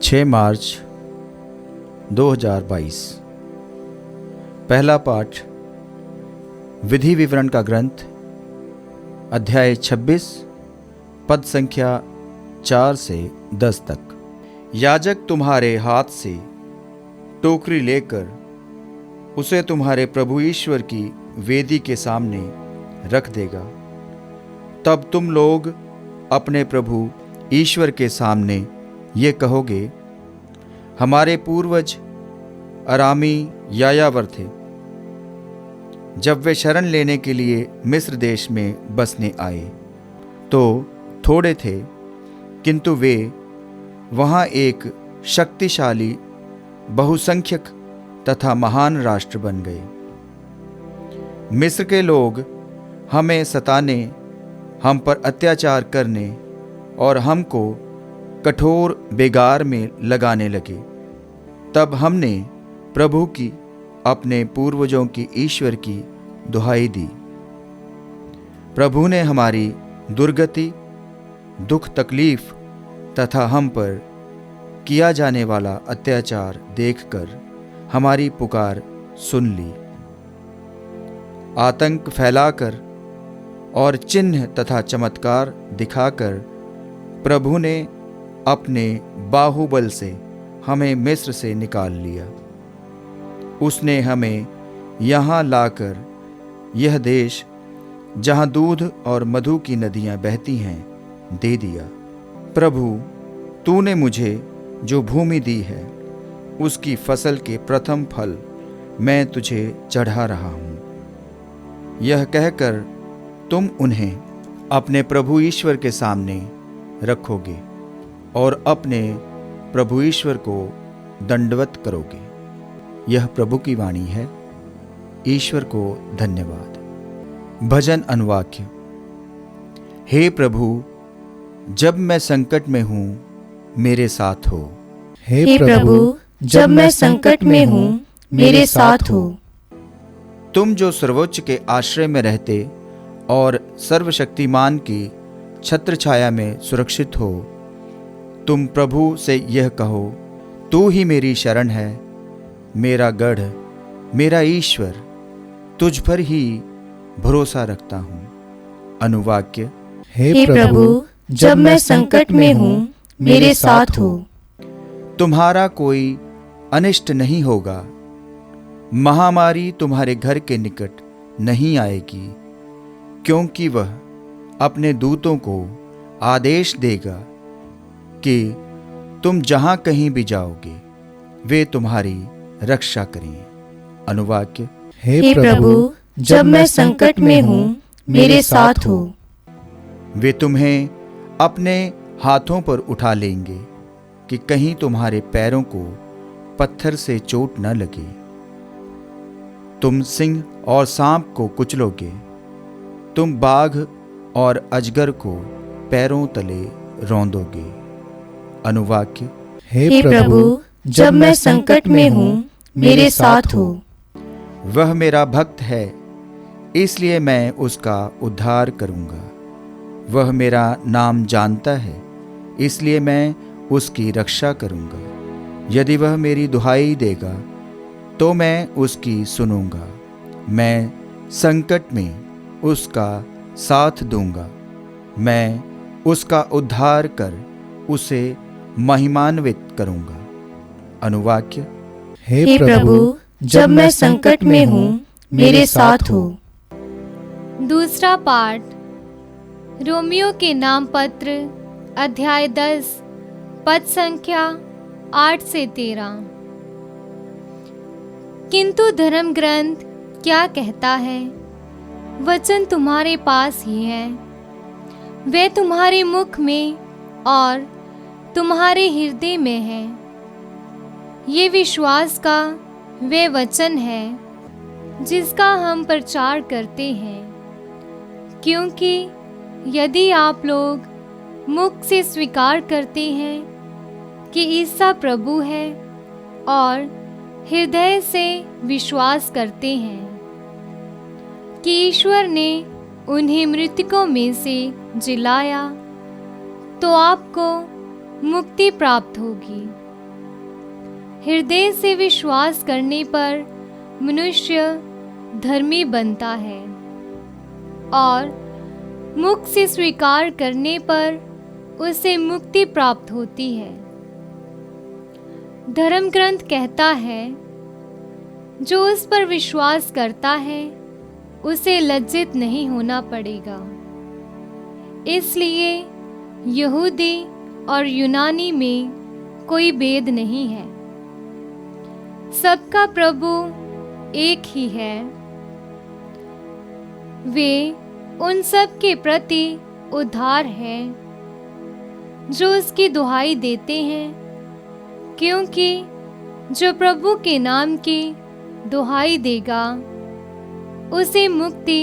6 मार्च 2022। पहला पाठ विधि विवरण का ग्रंथ, अध्याय 26, पद संख्या 4 से 10 तक। याजक तुम्हारे हाथ से टोकरी लेकर उसे तुम्हारे प्रभु ईश्वर की वेदी के सामने रख देगा। तब तुम लोग अपने प्रभु ईश्वर के सामने ये कहोगे, हमारे पूर्वज अरामी यायावर थे जब वे शरण लेने के लिए मिस्र देश में बसने आए, तो थोड़े थे किंतु वे वहाँ एक शक्तिशाली बहुसंख्यक तथा महान राष्ट्र बन गए। मिस्र के लोग हमें सताने, हम पर अत्याचार करने और हमको कठोर बेगार में लगाने लगे। तब हमने प्रभु की, अपने पूर्वजों की ईश्वर की दुहाई दी। प्रभु ने हमारी दुर्गति, दुख तकलीफ तथा हम पर किया जाने वाला अत्याचार देखकर हमारी पुकार सुन ली। आतंक फैलाकर और चिन्ह तथा चमत्कार दिखाकर प्रभु ने अपने बाहुबल से हमें मिस्र से निकाल लिया। उसने हमें यहाँ लाकर यह देश, जहाँ दूध और मधु की नदियाँ बहती हैं, दे दिया। प्रभु, तूने मुझे जो भूमि दी है उसकी फसल के प्रथम फल मैं तुझे चढ़ा रहा हूँ। यह कहकर तुम उन्हें अपने प्रभु ईश्वर के सामने रखोगे और अपने प्रभु ईश्वर को दंडवत करोगे। यह प्रभु की वाणी है। ईश्वर को धन्यवाद। भजन अनुवाक्य। हे प्रभु, जब मैं संकट में हूँ मेरे साथ हो। हे प्रभु, जब मैं संकट में हूँ मेरे साथ हो। तुम जो सर्वोच्च के आश्रय में रहते और सर्वशक्तिमान की छत्र छाया में सुरक्षित हो, तुम प्रभु से यह कहो, तू ही मेरी शरण है, मेरा गढ़, मेरा ईश्वर, तुझ पर ही भरोसा रखता हूँ। अनुवाक्य। हे प्रभु, जब मैं संकट में हूँ मेरे साथ हो। तुम्हारा कोई अनिष्ट नहीं होगा, महामारी तुम्हारे घर के निकट नहीं आएगी, क्योंकि वह अपने दूतों को आदेश देगा कि तुम जहां कहीं भी जाओगे वे तुम्हारी रक्षा करें। अनुवाक्य। हे प्रभु, जब मैं संकट में हूँ मेरे साथ हो। वे तुम्हें अपने हाथों पर उठा लेंगे कि कहीं तुम्हारे पैरों को पत्थर से चोट न लगे। तुम सिंह और सांप को कुचलोगे, तुम बाघ और अजगर को पैरों तले रौंदोगे। अनुवाक्य। हे प्रभु, जब मैं संकट में हूँ मेरे साथ हो। वह मेरा भक्त है, इसलिए मैं उसका उद्धार करूंगा। वह मेरा नाम जानता है, इसलिए मैं उसकी रक्षा करूंगा। यदि वह मेरी दुहाई देगा तो मैं उसकी सुनूंगा। मैं संकट में उसका साथ दूंगा। मैं उसका उद्धार कर उसे महिमान्वित करूंगा। अनुवाक्य। हे प्रभु, जब मैं संकट में हूँ मेरे साथ हो। दूसरा पाठ रोमियो के नाम पत्र, अध्याय 10, पद संख्या 8 से 13। किंतु धर्म ग्रंथ क्या कहता है? वचन तुम्हारे पास ही है, वे तुम्हारे मुख में और तुम्हारे हृदय में है। ये विश्वास का वे वचन है जिसका हम प्रचार करते हैं, क्योंकि यदि आप लोग मुख से स्वीकार करते हैं कि ईसा प्रभु है और हृदय से विश्वास करते हैं कि ईश्वर ने उन्हें मृतकों में से जिलाया, तो आपको मुक्ति प्राप्त होगी। हृदय से विश्वास करने पर मनुष्य धर्मी बनता है और मुख से स्वीकार करने पर उसे मुक्ति प्राप्त होती है। धर्म ग्रंथ कहता है, जो उस पर विश्वास करता है उसे लज्जित नहीं होना पड़ेगा। इसलिए यहूदी और यूनानी में कोई भेद नहीं है। सबका प्रभु एक ही है। वे उन सब के प्रति उद्धार है जो उसकी दुहाई देते हैं, क्योंकि जो प्रभु के नाम की दुहाई देगा उसे मुक्ति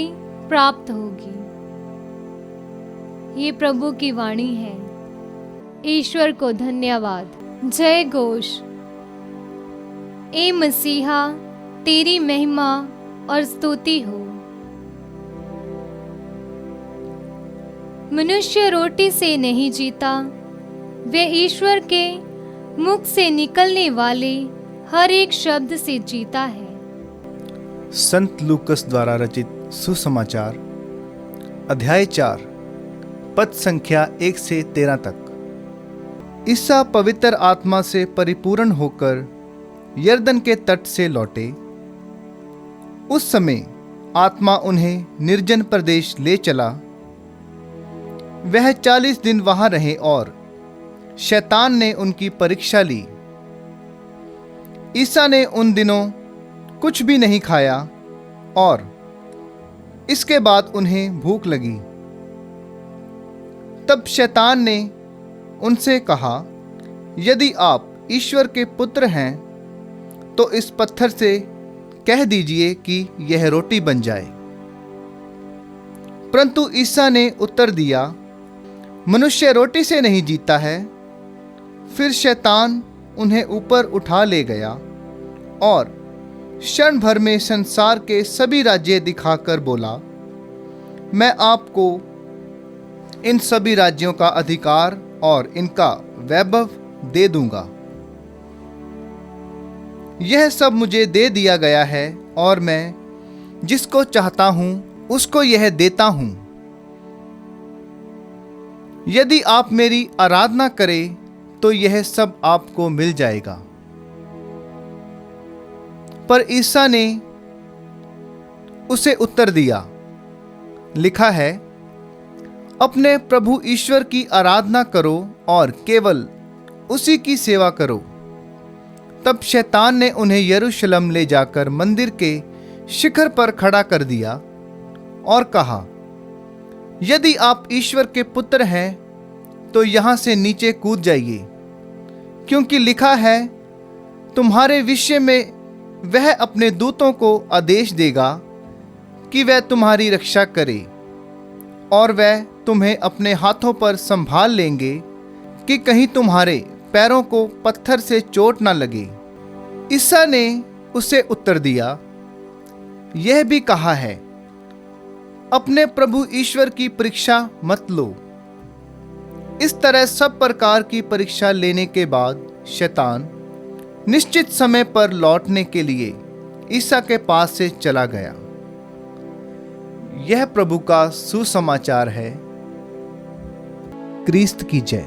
प्राप्त होगी। ये प्रभु की वाणी है। ईश्वर को धन्यवाद। जय घोष। ए मसीहा, तेरी महिमा और स्तुति हो। मनुष्य रोटी से नहीं जीता, वे ईश्वर के मुख से निकलने वाले हर एक शब्द से जीता है। संत लूकस द्वारा रचित सुसमाचार अध्याय 4 पद संख्या 1 से 13 तक। ईसा पवित्र आत्मा से परिपूर्ण होकर यरदन के तट से लौटे। उस समय आत्मा उन्हें निर्जन प्रदेश ले चला। वह 40 दिन वहां रहे और शैतान ने उनकी परीक्षा ली। ईसा ने उन दिनों कुछ भी नहीं खाया और इसके बाद उन्हें भूख लगी। तब शैतान ने उनसे कहा, यदि आप ईश्वर के पुत्र हैं तो इस पत्थर से कह दीजिए कि यह रोटी बन जाए। परंतु ईसा ने उत्तर दिया, मनुष्य रोटी से नहीं जीता है। फिर शैतान उन्हें ऊपर उठा ले गया और क्षण भर में संसार के सभी राज्य दिखाकर बोला, मैं आपको इन सभी राज्यों का अधिकार और इनका वैभव दे दूंगा। यह सब मुझे दे दिया गया है और मैं जिसको चाहता हूं उसको यह देता हूं। यदि आप मेरी आराधना करें तो यह सब आपको मिल जाएगा। पर ईसा ने उसे उत्तर दिया, लिखा है, अपने प्रभु ईश्वर की आराधना करो और केवल उसी की सेवा करो। तब शैतान ने उन्हें यरूशलेम ले जाकर मंदिर के शिखर पर खड़ा कर दिया और कहा, यदि आप ईश्वर के पुत्र हैं तो यहां से नीचे कूद जाइए, क्योंकि लिखा है, तुम्हारे विषय में वह अपने दूतों को आदेश देगा कि वह तुम्हारी रक्षा करे और वह तुम्हें अपने हाथों पर संभाल लेंगे कि कहीं तुम्हारे पैरों को पत्थर से चोट न लगे। ईसा ने उसे उत्तर दिया, यह भी कहा है, अपने प्रभु ईश्वर की परीक्षा मत लो। इस तरह सब प्रकार की परीक्षा लेने के बाद शैतान निश्चित समय पर लौटने के लिए ईसा के पास से चला गया। यह प्रभु का सुसमाचार है। क्रिस्त की जय।